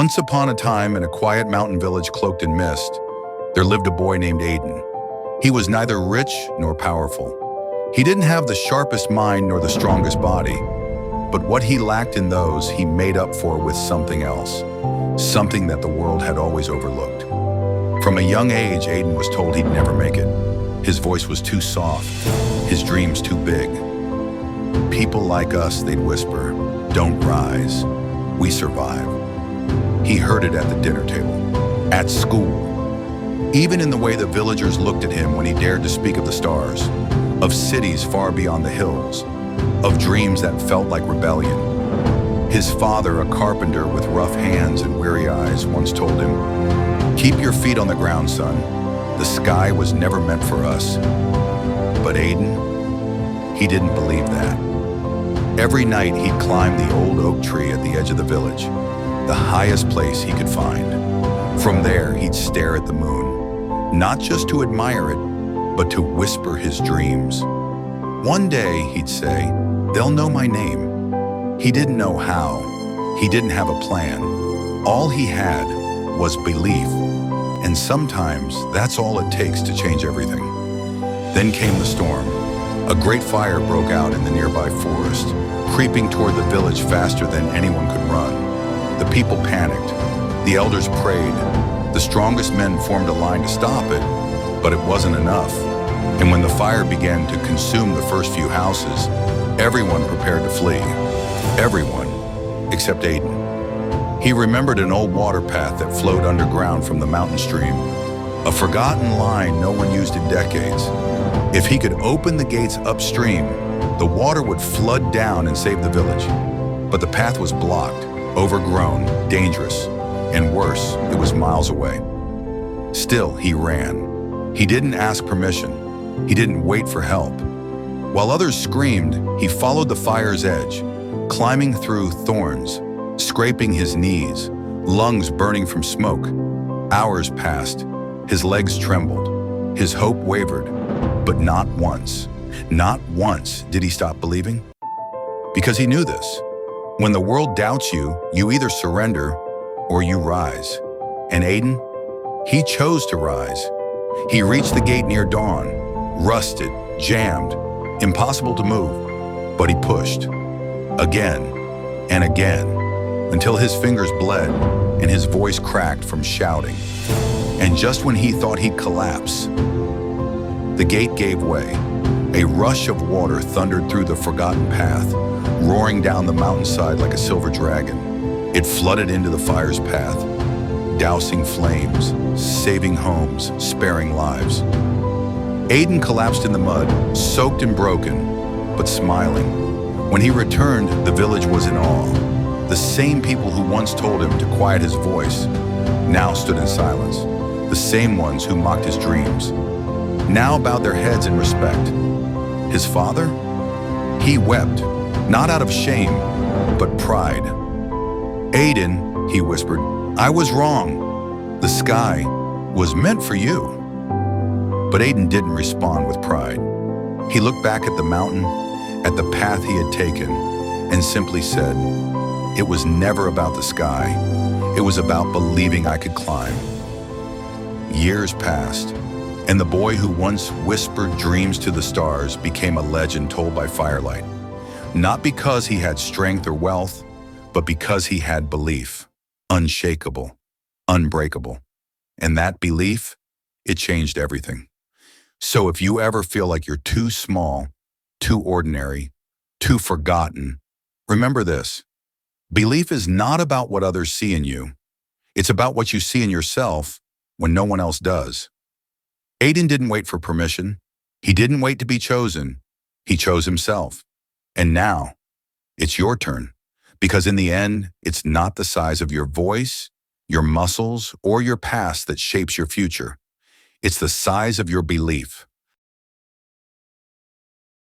Once upon a time, in a quiet mountain village cloaked in mist, there lived a boy named Aiden. He was neither rich nor powerful. He didn't have the sharpest mind nor the strongest body, but what he lacked in those, he made up for with something else, something that the world had always overlooked. From a young age, Aiden was told he'd never make it. His voice was too soft, his dreams too big. People like us, they'd whisper, "Don't rise, we survive." He heard it at the dinner table, at school, even in the way the villagers looked at him when he dared to speak of the stars, of cities far beyond the hills, of dreams that felt like rebellion. His father, a carpenter with rough hands and weary eyes, once told him, "Keep your feet on the ground, son. The sky was never meant for us." But Aiden, he didn't believe that. Every night he'd climb the old oak tree at the edge of the village, the highest place he could find. From there, he'd stare at the moon, not just to admire it, but to whisper his dreams. One day, he'd say, "They'll know my name." He didn't know how. He didn't have a plan. All he had was belief, and sometimes that's all it takes to change everything. Then came the storm. A great fire broke out in the nearby forest, creeping toward the village faster than anyone could run. The people panicked. The elders prayed. The strongest men formed a line to stop it, but it wasn't enough. And when the fire began to consume the first few houses, everyone prepared to flee. Everyone, except Aiden. He remembered an old water path that flowed underground from the mountain stream, a forgotten line no one used in decades. If he could open the gates upstream, the water would flood down and save the village. But the path was blocked, overgrown, dangerous, and worse, it was miles away. Still, he ran. He didn't ask permission. He didn't wait for help. While others screamed, he followed the fire's edge, climbing through thorns, scraping his knees, lungs burning from smoke. Hours passed. His legs trembled. His hope wavered. But not once did he stop believing. Because he knew this. When the world doubts you, you either surrender or you rise. And Aiden, he chose to rise. He reached the gate near dawn, rusted, jammed, impossible to move. But he pushed, again and again, until his fingers bled and his voice cracked from shouting. And just when he thought he'd collapse, the gate gave way. A rush of water thundered through the forgotten path, roaring down the mountainside like a silver dragon. It flooded into the fire's path, dousing flames, saving homes, sparing lives. Aiden collapsed in the mud, soaked and broken, but smiling. When he returned, the village was in awe. The same people who once told him to quiet his voice now stood in silence. The same ones who mocked his dreams now bowed their heads in respect. His father? He wept, not out of shame, but pride. "Aiden," he whispered, "I was wrong. The sky was meant for you." But Aiden didn't respond with pride. He looked back at the mountain, at the path he had taken, and simply said, "It was never about the sky. It was about believing I could climb." Years passed, and the boy who once whispered dreams to the stars became a legend told by firelight. Not because he had strength or wealth, but because he had belief. Unshakable, unbreakable. And that belief, it changed everything. So if you ever feel like you're too small, too ordinary, too forgotten, remember this. Belief is not about what others see in you. It's about what you see in yourself when no one else does. Aiden didn't wait for permission. He didn't wait to be chosen. He chose himself. And now, it's your turn. Because in the end, it's not the size of your voice, your muscles, or your past that shapes your future. It's the size of your belief.